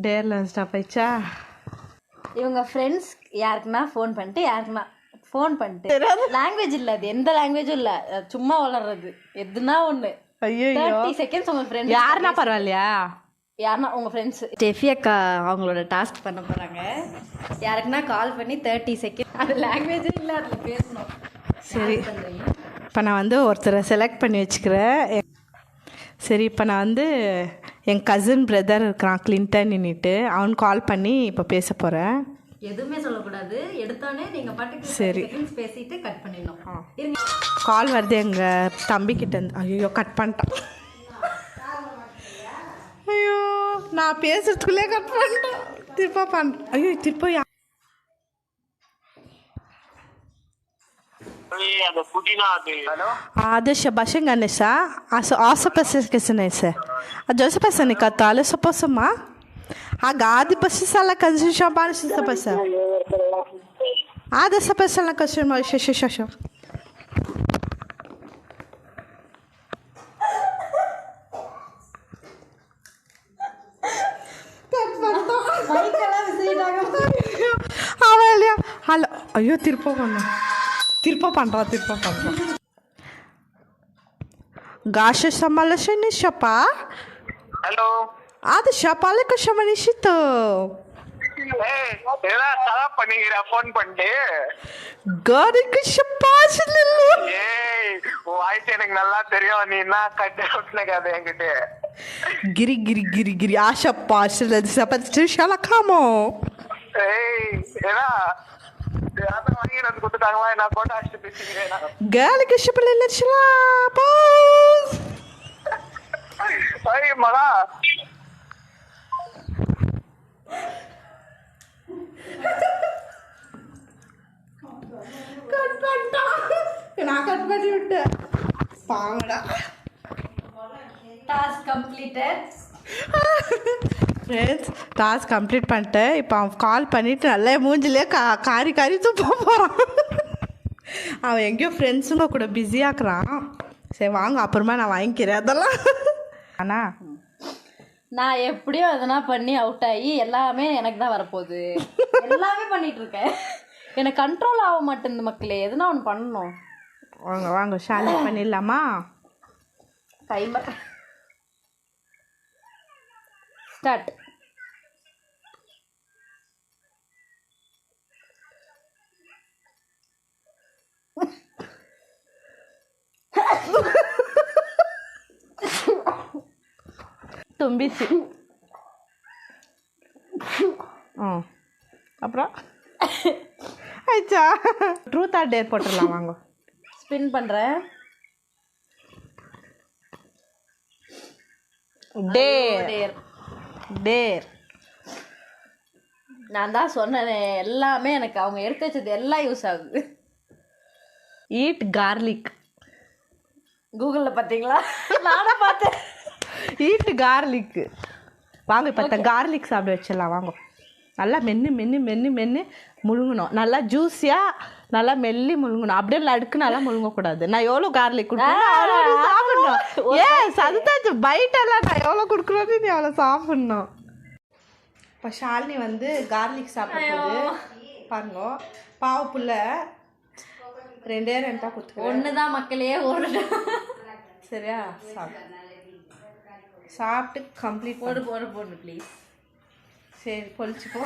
டேர்ல stop ஆயிடுச்சா. இவங்க friends யாருக்குன்னா ஃபோன் பண்ணிட்டு லாங்குவேஜ் இல்லை, அது எந்த லாங்குவேஜும் இல்லை, சும்மா வளர்றது எதுனா ஒன்று. ஐயோ 30 செகண்ட்ஸ் உங்கள் ஃப்ரெண்ட் யாருன்னா பரவாயில்லையா, யாருன்னா உங்கள் ஃப்ரெண்ட்ஸ் ஸ்டெஃபி அக்கா அவங்களோட டாஸ்க் பண்ண போகிறாங்க. யாருக்குன்னா கால் பண்ணி 30 செகண்ட், அது லாங்குவேஜும் இல்லை, அதில் பேசணும். சரி, இப்போ நான் வந்து ஒருத்தரை செலக்ட் பண்ணி வச்சுக்கிறேன். சரி, இப்போ நான் வந்து என் கசின் பிரதர் இருக்கிறான் கிளின்டன்னுட்டு, அவனுக்கு கால் பண்ணி இப்போ பேச போகிறேன். எதுவுமே சொல்லக்கூடாது, எடுத்தோடனே நீங்கள் பாட்டுக்கு சரி பேசிட்டு கட் பண்ணிடணும். கால் வருது எங்கள் தம்பிக்கிட்ட இருந்து. ஐயோ கட் பண்ணிட்டான். ஐயோ நான் பேசுறதுக்குள்ளே கட் பண்ணிட்டேன். திருப்பா பண்ணுறேன். ஐயோ திருப்ப deixa baixinha nessa asa passa que se nessa a dosa passa ni katale só passa ma a gade passa sala canji chamar se passa a dessa passa na casa ma xxa hello. ஐயோ திருப்ப பண்ணுறான். Gașa să mă lăși nișapa? Hello. Ade șapale că și-am nișită. ஏதா தலா பண்ணிக்கிற phone பண்ணிட்டு காரிக்கு ஷப்பாஸ் இல்ல. ஏய் voice எனக்கு நல்லா தெரியும், நீ என்ன கட் அவுட்ல கதை என்கிட்ட. கிரி ஆஷா பாஷல சப்பத்து ஷாலா காமோ. ஏய் ஏதா அத வாங்கி எனக்கு கொடுத்தாங்களா, நான் போட்டு அடிச்சு பேசிக்கிறேன். காலிக்கு ஷப்பல இல்ல பாஸ். ஐய் மகா நான் கட் பண்ணி விட்டேன். பாவடா. Task completed. Friends task complete பண்ணிட்டேன். இப்போ அவன் கால் பண்ணிவிட்டு நல்லா மூஞ்சிலே காரி துப்ப போகிறான். அவன் எங்கேயோ ஃப்ரெண்ட்ஸுங்க கூட பிஸியாக்குறான். சரி வாங்க அப்புறமா நான் வாங்கிக்கிறேன் அதெல்லாம். ஆனால் நான் எப்படியோ எதனா பண்ணி அவுட் ஆகி எல்லாமே எனக்கு தான் வரப்போகுது. எல்லாமே பண்ணிட்டு இருக்கேன், எனக்கு கண்ட்ரோல் ஆக மாட்டேங்குது மக்களே. எதுனா ஒன்று பண்ணணும். வாங்க ஷாலி பண்ணிடலாமா? Timer start. தும்பிச்சு. அப்புறம் ஆயிடுச்சா? ட்ரூத் ஆர் டேர் போட்டுடலாம் வாங்க. ஸ்பின் பண்ணுறேன். டேர் நான் தான் சொன்னேன், எல்லாமே எனக்கு அவங்க எடுத்து வச்சது எல்லாம் யூஸ் ஆகுது. Eat garlic. கூகுளில் பார்த்தீங்களா? நானும் பார்த்தேன். Eat garlic. வாங்க இப்போ கார்லிக் சாப்பிட வச்சிடலாம் வாங்க. நல்லா மென்று முழுங்கணும். நல்லா ஜூஸியாக நல்லா மெல்லி முழுங்கணும். அப்படியே லடுக்கு நல்லா முழுங்கக்கூடாது. நான் எவ்வளோ கார்லிக் கொடுக்குறேன் சாப்பிடணும். ஏன் அதுதாச்சு பைட்டெல்லாம் நான் எவ்வளோ கொடுக்குறேன்னு நீ அவ்வளோ சாப்பிட்ணும். இப்போ ஷாலினி வந்து கார்லிக் சாப்பிடுறது பாருங்க. பாவப்புள்ள ரெண்டா கொடுத்துருக்கேன். ஒன்று தான் மக்களே, ஒரு சரியா? சாப்பிட்டு கம்ப்ளீட் போடு ப்ளீஸ். சரி பொழிச்சுப்போ.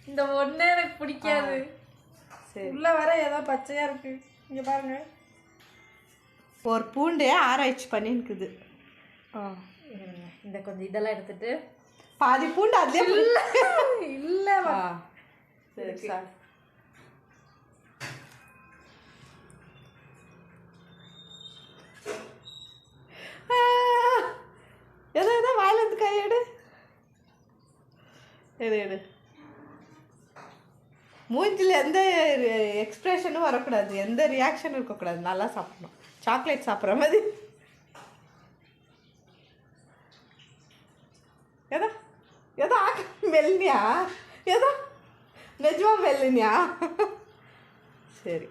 இந்த ஒன்று எனக்கு பிடிக்காது. சரி உள்ள வர ஏதோ பச்சையாக இருக்கு. இங்கே பாருங்க, ஒரு பூண்டே ஆராய்ச்சி பண்ணிருக்குது. இந்த கொஞ்சம் இதெல்லாம் எடுத்துட்டு பாதி பூண்டு அதுலேயே இல்லை. சரி சார். ஏதோ வாயில இருந்து கையெடு. எடு மூஞ்சில் எந்த எக்ஸ்பிரஷனும் வரக்கூடாது, எந்த ரியாக்ஷனும் இருக்கக்கூடாது. நல்லா சாப்பிடணும், சாக்லேட் சாப்பிட்ற மாதிரி. ஏதோ மெல்லியா? ஏதோ நிஜமா மெல்லினியா? சரி.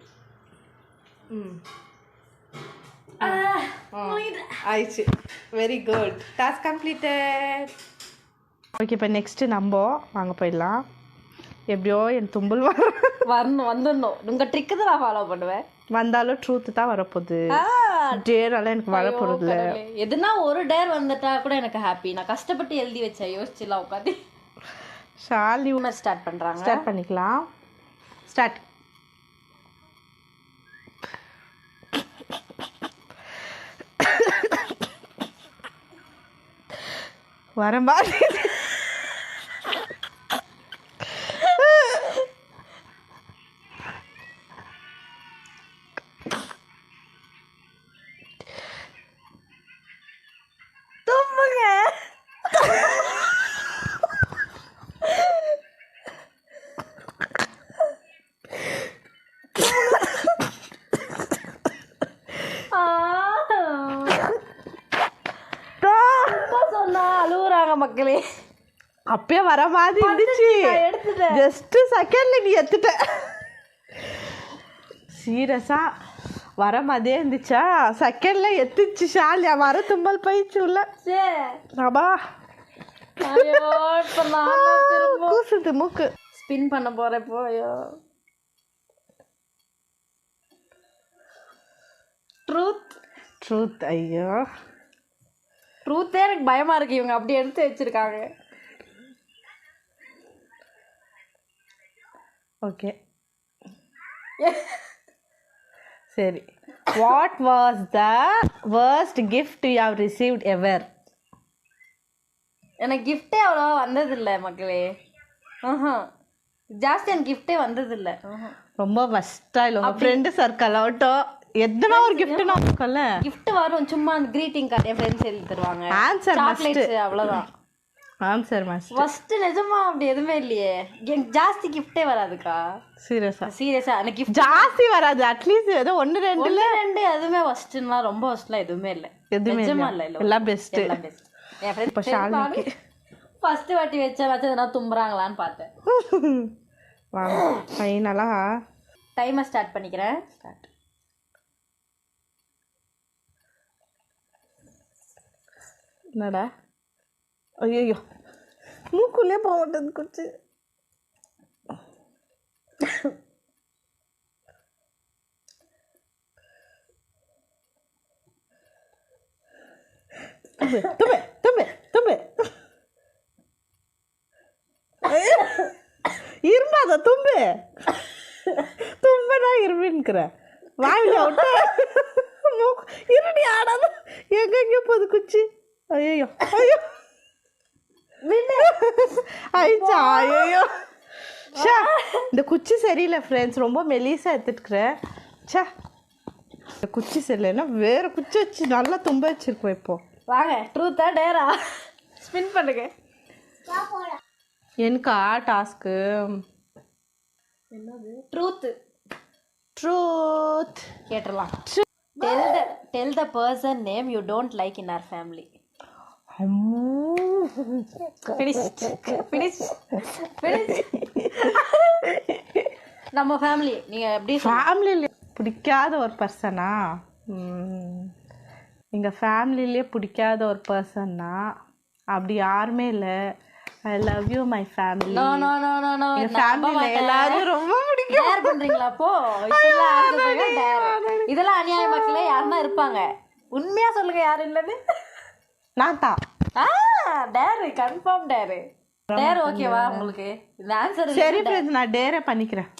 ஆயிடுச்சு. Very good, task completed. Okay, இப்போ நெக்ஸ்ட்டு நம்ம வாங்க போயிடலாம். எப்படியோ என் தும்பல் வந்துடணும். உங்கள் ட்ரிக்கு தான் நான் ஃபாலோ பண்ணுவேன். வந்தாலும் ட்ரூத்து தான் வரப்போகுது. டேரெல்லாம் எனக்கு வரப்போகிறது இல்லை. எதுனா ஒரு டேர் வந்துட்டா கூட எனக்கு ஹாப்பி. நான் கஷ்டப்பட்டு எழுதி வச்சேன், யோசிச்சுலாம் உட்காந்து. ஷாலி ஸ்டார்ட் பண்ணுறாங்க. ஸ்டார்ட் பண்ணிக்கலாம். ஸ்டார்ட். வர மாதிரி தும்புங்க. சொன்னா அழுவுறாங்க மக்களே. அப்பயே வர மாதிரி இருந்துச்சு. ஜஸ்ட் செகண்ட்ல நீ எடுத்துட்ட. சீரியஸா வர மாதிரியே இருந்துச்சா? செகண்ட்ல எத்துச்சு ஷாலியா. வர தும்மல் போயிடுச்சு உள்ள. ரபா கூசுது மூக்கு. ஸ்பின் பண்ண போறப்போ ட்ரூத். ஐயோ, ட்ரூத்தே எனக்கு பயமா இருக்கு. இவங்க அப்படி எடுத்து வச்சிருக்காங்க. ஓகே சரி. What was the worst gift you have received ever? எனக்கு கிஃப்டே அவ்வளோவா வந்ததில்லை மக்களே. ஜாஸ்தி எனக்கு கிஃப்டே வந்ததில்லை. ரொம்ப ஃபஸ்ட்டாக இல்லை உங்கள் ஃப்ரெண்டு சர்க்கிள் ஆகட்டும், எத்தனா ஒரு கிஃப்ட்னா இருக்கும்ல. கிஃப்ட் வரும், சும்மா அந்த கிரீட்டிங் கார்டு என் ஃப்ரெண்ட்ஸ் எழுதி தருவாங்க. ஆன்சர் சாக்லேட்ஸ், அவ்வளோதான். Answer must. ஃபர்ஸ்ட் நிஜமா அப்படி எதுவுமே இல்லையே. எனக்கு ஜாஸ்தி கிஃப்டே வராதுக்கா. சீரியஸா எனக்கு கிஃப்ட் ஜாஸ்தி வராது. அட்லீஸ்ட் ஏதோ ஒன்று ரெண்டு எதுவுமே ஃபர்ஸ்ட்லாம் ரொம்ப ஃபர்ஸ்ட்லாம் எதுவுமே இல்லை. நிஜமா இல்லை, எல்லாம் பெஸ்ட். என் ஃப்ரெண்ட்ஸ் ஃபர்ஸ்ட் வாட்டி வச்சதுனா தும்புறாங்களான்னு பார்த்தேன். வாங்க ஃபைனலா டைமை ஸ்டார்ட் பண்ணிக்கிறேன். ஸ்டார்ட். என்னடா? ஐயோ, மூக்குள்ளே போக மாட்டேது குச்சி. இருமாத தும்பு தும்பனா இருமின்னுக்கிற வாயில விட்டு இருடி ஆடாத. எங்க போகுது குச்சி? ஐயோ ஐயோ ஆயிடுச்சா? ஐயோ ஷா, இந்த குச்சி சரியில்லை ஃப்ரெண்ட்ஸ். ரொம்ப மெலிசாக எடுத்துட்டுக்கிறேன். சா, இந்த குச்சி சரியில்லைன்னா வேறு குச்சி வச்சு நல்லா தும்ப வச்சிருக்கோம். இப்போ வாங்க, ட்ரூத்தா டேரா ஸ்பின் பண்ணுங்க. எனக்கா டாஸ்க்கு? என்னது? ட்ரூத். கேட்டுடலாம். Tell the person name you don't like in our family. Finish. நம்ம ஃபேமிலி நீங்க எப்படி? ஃபேமிலியிலே பிடிக்காத ஒரு பர்சனா? எங்கள் ஃபேமிலியிலே பிடிக்காத ஒரு பர்சன்னா அப்படி யாருமே இல்லை. I love you my family. No எங்கள் ஃபேமிலியில் எல்லாரும் ரொம்ப பிடிக்கும். டேர் பண்றீங்களா? அப்போ இதெல்லாம் அநியாய மக்களே. யாருன்னா இருப்பாங்க, உண்மையா சொல்லுங்க யாரு இல்லைன்னு. நான் தான். டேர் கன்ஃபார்ம் டேர் ஓகேவா உங்களுக்கு? இந்த ஆன்சர் சரி ஃப்ரெண்ட்ஸ், நான் டேரே பண்ணிக்கிறேன்.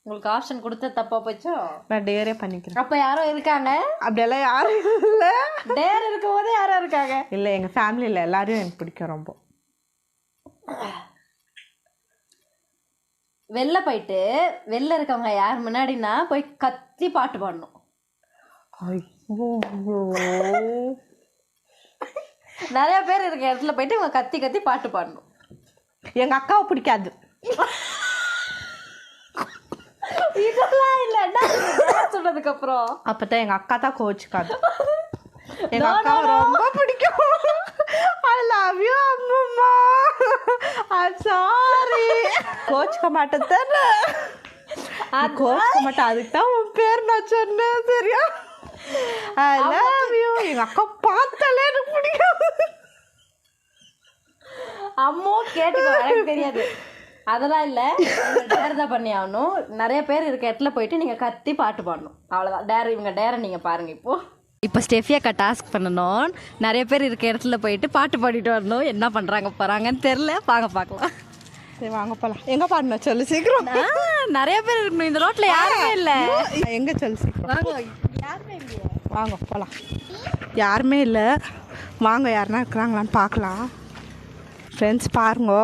உங்களுக்கு ஆப்ஷன் கொடுத்த தப்பா போச்சோ? நான் டேரே பண்ணிக்கிறேன். அப்ப யாரோ இருக்காங்க. அப்படியெல்லாம் யாரும் இல்லை. டேர் இருக்கும் போதே யாரோ இருக்காங்க. இல்லை, எங்கள் ஃபேமிலியில் எல்லாரையும் எனக்கு பிடிக்கும் ரொம்ப. வெளில போயிட்டு வெளில இருக்கவங்க யார் முன்னாடினா போய் கத்தி பாட்டு பாடணும். நிறைய பேர் இருக்க இடத்துல போயிட்டு இவங்க கத்தி கத்தி பாட்டு பாடணும். எங்க அக்காவை பிடிக்காது. இதெல்லாம் இல்ல சொன்னதுக்கு அப்புறம் அப்பதான் எங்க அக்கா தான் கோச்சுக்காது. எங்க அக்காவை ரொம்ப பிடிக்கும். ஐ லவ் யூ அம்மா. I'm sorry. கோச்சுக்க மாட்டேன் தானே? கோச்சுக்க மாட்டேன். அதுக்கு தான் உன் பேர் நான் சொன்னேன். சரியா? ஐ லவ் யூ எங்கள் அக்கா பார்த்தாலே எனக்கு பிடிக்கும். அம்மோ கேட்டுக்கோ, எனக்கு தெரியாது அதெல்லாம் இல்லை. டேர் தான் பண்ணி ஆகணும். நிறைய பேர் இருக்க இடத்துல போயிட்டு நீங்கள் கத்தி பாட்டு பாடணும், அவ்வளோதான் டேர். இவங்க டேரை நீங்கள் பாருங்கள். இப்போ ஸ்டெஃபியாக்கா டாஸ்க் பண்ணணும். நிறைய பேர் இருக்க இடத்துல போயிட்டு பாட்டு பாடிட்டு வரணும். என்ன பண்ணுறாங்க போகிறாங்கன்னு தெரில, வாங்க பார்க்கலாம். சரி வாங்க போகலாம். எங்கே பாடணும் சொல்லு சீக்கிரம். நிறைய பேர் இருக்கணும் இந்த ரோட்டில், யாருமே இல்லை. எங்கே சொல்லு சீக்கிரம். வாங்க, யாருமே இல்லையா? வாங்க போகலாம். யாருமே இல்லை, வாங்க யாருன்னா இருக்கிறாங்களான்னு பார்க்கலாம். ஃப்ரெண்ட்ஸ் பாருங்க,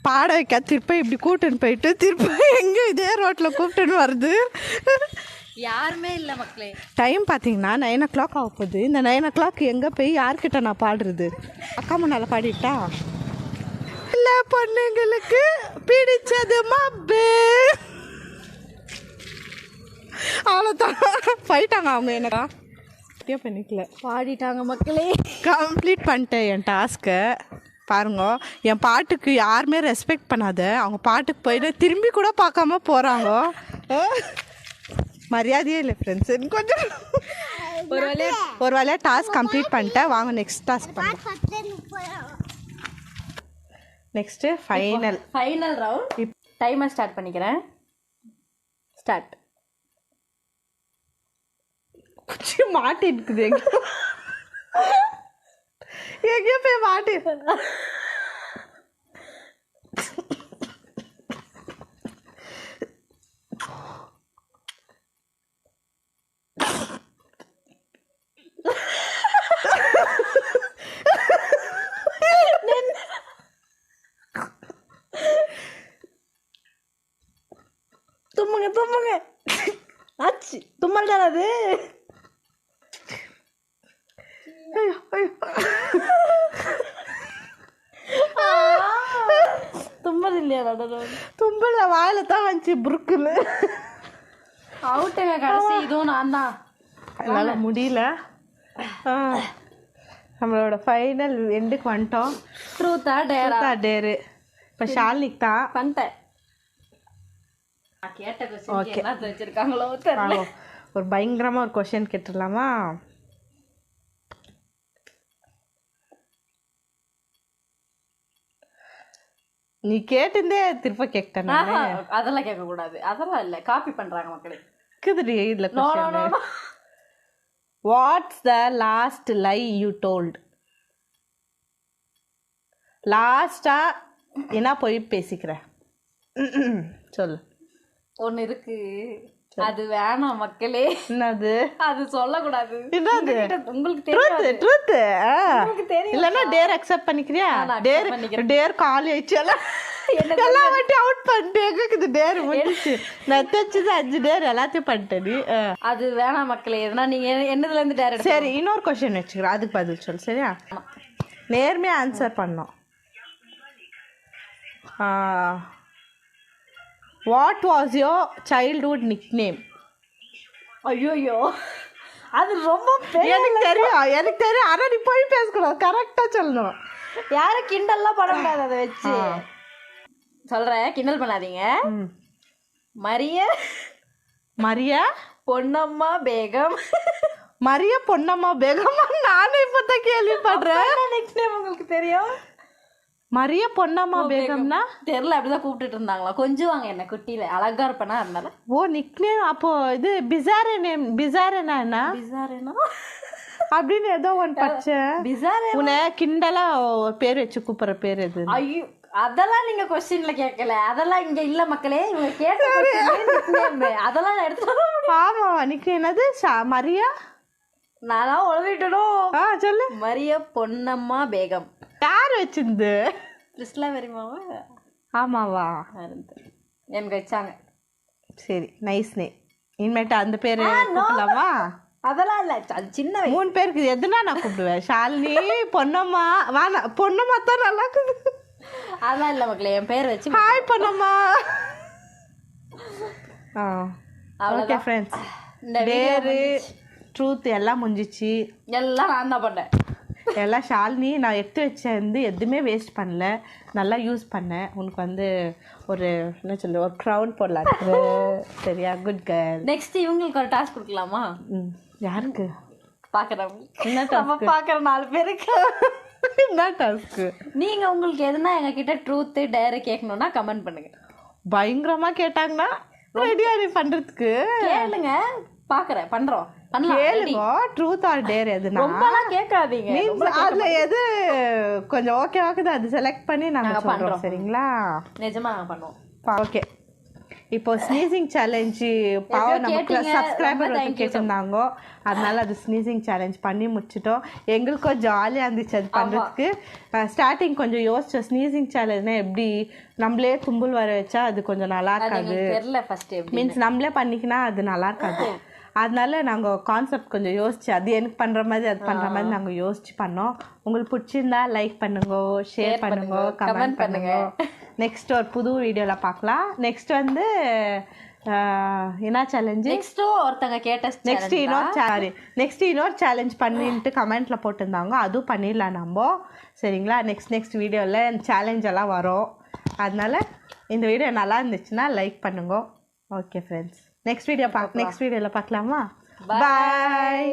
பாட வைக்க திருப்பி இப்படி கூப்பிட்டுன்னு போயிட்டு திருப்பி எங்கே இதே ரோட்டில் கூப்பிட்டுன்னு வருது. யாருமே இல்லை மக்களே. டைம் பார்த்தீங்கன்னா 9 o'clock ஆக போகுது. இந்த 9 o'clock எங்கே போய் யார்கிட்ட நான் பாடுறது? அக்கா முன்னால் பாடிட்டா? இல்லை பொண்ணுங்களுக்கு பிடிச்சது மப்பு. அவ்வளோதான், போயிட்டாங்க அவங்க. எனக்கா பண்ணிக்கல, பாடிட்டாங்க மக்களே. கம்ப்ளீட் பண்ணிட்டேன் என் டாஸ்க்கை. பாருங்க, என் பாட்டுக்கு யாருமே ரெஸ்பெக்ட் பண்ணாத, அவங்க பாட்டுக்கு போயிட்டு திரும்பி கூட பார்க்காம போகிறாங்க. மரியாதையே இல்லை ஃப்ரெண்ட்ஸ். கொஞ்சம் ஒரு வேலையாக டாஸ்க் கம்ப்ளீட் பண்ணிட்டேன். வாங்க நெக்ஸ்ட் டாஸ்க் பண்ணலாம். Next final round. Timer start பண்ணிக்கிறேன். ஸ்டார்ட். மாட்டி இருக்குது எங்கேயோ போய் மாட்டி. தும்முங்க ஆச்சு. தும்மல் தானே அது. தும்மல் இல்லையா? தும்பல வாயில தான் வந்துச்சு புருக்குன்னு. அவுட்டுங்க கடைசி. இதுவும் நான் தான். என்னால் முடியல. நம்மளோட ஃபைனல் எண்டுக்கு வந்துட்டோம். ட்ரூத்தா டேரு. இப்போ ஷாலினிக்கு தான் பண்ணிட்டேன். கேட்ட கொஸ்டின் என்ன வச்சிருக்காங்களோ தெரியல. ஒரு பயங்கரமாக ஒரு கொஸ்டின் கேட்டுடலாமா? நீ கேட்டுந்தே திருப்ப கேட்டேன். அதெல்லாம் கேட்கக்கூடாது, அதெல்லாம் இல்லை, காப்பி பண்ணுறாங்க மக்களே. இருக்குதுடி இதில் question. What's the last lie you told? லாஸ்ட்டாக என்ன போய் பேசிக்கிற சொல்லு. ஒன்று இருக்கு, அது வேணாம் மக்களே. என்னது? அது சொல்லக்கூடாது. என்னது? உங்களுக்கு தெரியாது. ட்ரூத் தெரியும். இல்லைன்னா டேர் அக்செப்ட் பண்ணிக்கிறியா? டேர் காலி ஆயிடுச்சு. எல்லாம் வாட்டி அவுட் பண்ணிட்டு இது டேர் முடிச்சு. நான் தைச்சது 5 டேர் எல்லாத்தையும் பண்ணிட்டேன். நீ அது வேணாம் மக்களே. எதுனா நீங்க என்னதுல இருந்து டேர்? சரி, இன்னொரு கொஸ்டின் வச்சுக்கிறேன், அதுக்கு பதில் சொல்லு சரியா? நேர்மையாக ஆன்சர் பண்ணோம். What was your childhood nickname? ஐயோயோ, அது ரொம்ப எனக்கு தெரியும். ஆனால் நீ போய் பேசக்கூடாது, கரெக்டாக சொல்லணும். யாரும் கிண்டல்லாம் பண்ண கூடாது. அதை வச்சு சொல்கிறேன், கிண்டல் பண்ணாதீங்க. மரியா பொன்னம்மா பேகம். மரியா பொன்னம்மா பேகம் நானும் இப்போ தான் கேள்விப்படுறேன். நிக்நேம் உங்களுக்கு தெரியும்? மரியா பொன்னம்மா பேகம்னா தெரியல, அப்படிதான் கூப்பிட்டுட்டு இருந்தாங்களா. கொஞ்சம் வாங்க என்ன குட்டியில அழகா இருப்பேனா அதனால. ஓ நிக்நேம். அப்போ இது பிசாரே நேம். பிசாரேனா என்ன? பிசாரேனா அப்படின்னு ஏதோ ஒன்று படிச்சேன். பிசாரே உன்னை கிண்டலா ஒரு பேர் வச்சு கூப்பிட்ற பேர் எது? ஐயோ, அதெல்லாம் நீங்க கொஸ்டின்ல கேட்கல, அதெல்லாம் இங்க இல்ல மக்களே. இவங்க கேட்ட அதெல்லாம் எடுத்து. ஆமா, நிக்நேம் என்னது? மரியா. நான் உழவிட்டணும். சொல்லு. மரியா பொன்னம்மா பேகம். யார் வச்சிருந்து? கிறிஸ்டலா வெரிமாவா? ஆமாவா? எனக்கு வச்சாங்க. சரி, நைஸ் நேம். இனிமேட்டு அந்த பேர் கூப்பிடலாமா? அதெல்லாம் இல்லை, அது சின்ன 3 பேருக்கு எதுனா நான் கூப்பிடுவேன். ஷாலினி, பொன்னம்மா. வாங்க, பொன்னம்மா தான் நல்லா இருக்குது. அதெல்லாம் இல்லை மக்களே, என் பேர் வச்சு hi Ponnamma. Okay friends, dare truth எல்லாம் முடிஞ்சிச்சு. எல்லாம் நான் தான் பண்ணேன். எல்லாம் ஷாலினி நான் எடுத்து வச்சேன், எதுவுமே வேஸ்ட் பண்ணல, நல்லா யூஸ் பண்ணேன். உனக்கு ஒரு என்ன சொல்ல, ஒரு க்ரௌன் போடலாம். சரியா? Good girl. நெக்ஸ்ட் இவங்களுக்கு ஒரு டாஸ்க் கொடுக்கலாமா? யாருக்கு? என்ன நம்ம task? பாக்குற 4 பேருக்கு என்ன டாஸ்க்கு? நீங்க உங்களுக்கு எதுனா எங்க கிட்ட ட்ரூத் டேர் கேட்கணும்னா கமெண்ட் பண்ணுங்க. பயங்கரமா கேட்டாங்கன்னா ரெடியா நீ பண்றதுக்கு கேளுங்க, பாக்குறேன், பண்றோம், பண்ணலாம். கேளுங்க. ட்ரூத் ஆர் டேர் எதுனா ரொம்பலாம் கேட்காதீங்க. மீன்ஸ் அதுல எது கொஞ்சம் ஓகே ஆகுது அது செலக்ட் பண்ணி நாங்க நாங்க பண்றோம். பண்றோம். சரிங்களா? நிஜமா நாங்க பண்ணுவோம். ஓகே. இப்போ ஸ்னீசிங் சேலஞ்சு பாவம் நமக்கு கேட்டீங்க, சப்ஸ்கிரைபர் ரொம்ப வந்து thank you கேட்டிருந்தாங்க. அதனால அது ஸ்னீசிங் சேலஞ்ச் பண்ணி முடிச்சிட்டோம். எங்களுக்கும் ஜாலியாக இருந்துச்சு அது பண்ணுறதுக்கு. ஸ்டார்டிங் கொஞ்சம் யோசிச்சோம் ஸ்னீசிங் சேலஞ்ச்னா எப்படி நம்மளே தும்புல் வர வச்சா அது கொஞ்சம் நல்லா அது இருக்காது. எங்களுக்கு தெரியல ஃபர்ஸ்ட் எப்படி. மீன்ஸ் நம்மளே பண்ணிக்கினா அது நல்லா இருக்காது. அதனால நாங்கள் கான்செப்ட் கொஞ்சம் யோசிச்சு அது எனக்கு பண்ணுற மாதிரி அது பண்ணுற மாதிரி நாங்கள் யோசிச்சு பண்ணோம். உங்களுக்கு பிடிச்சிருந்தா லைக் பண்ணுங்க, ஷேர் பண்ணுங்க, கமெண்ட் பண்ணுங்க. நெக்ஸ்ட் ஒரு புது வீடியோவில் பார்க்கலாம். நெக்ஸ்ட் வந்து என்ன சேலஞ்சு? நெக்ஸ்ட் ஒருத்தங்க கேட்ட நெக்ஸ்ட் இன்னொரு சேலஞ்ச் பண்ணிட்டு கமெண்ட்ல போட்டிருந்தாங்க. அதுவும் பண்ணிடலாம் நம்ம. சரிங்களா? நெக்ஸ்ட் வீடியோவில் சேலஞ்ச் எல்லாம் வரும். அதனால இந்த வீடியோ நல்லா இருந்துச்சுன்னா லைக் பண்ணுங்க. ஓகே ஃப்ரெண்ட்ஸ், நெக்ஸ்ட் வீடியோவில் பார்க்கலாமா? பாய்.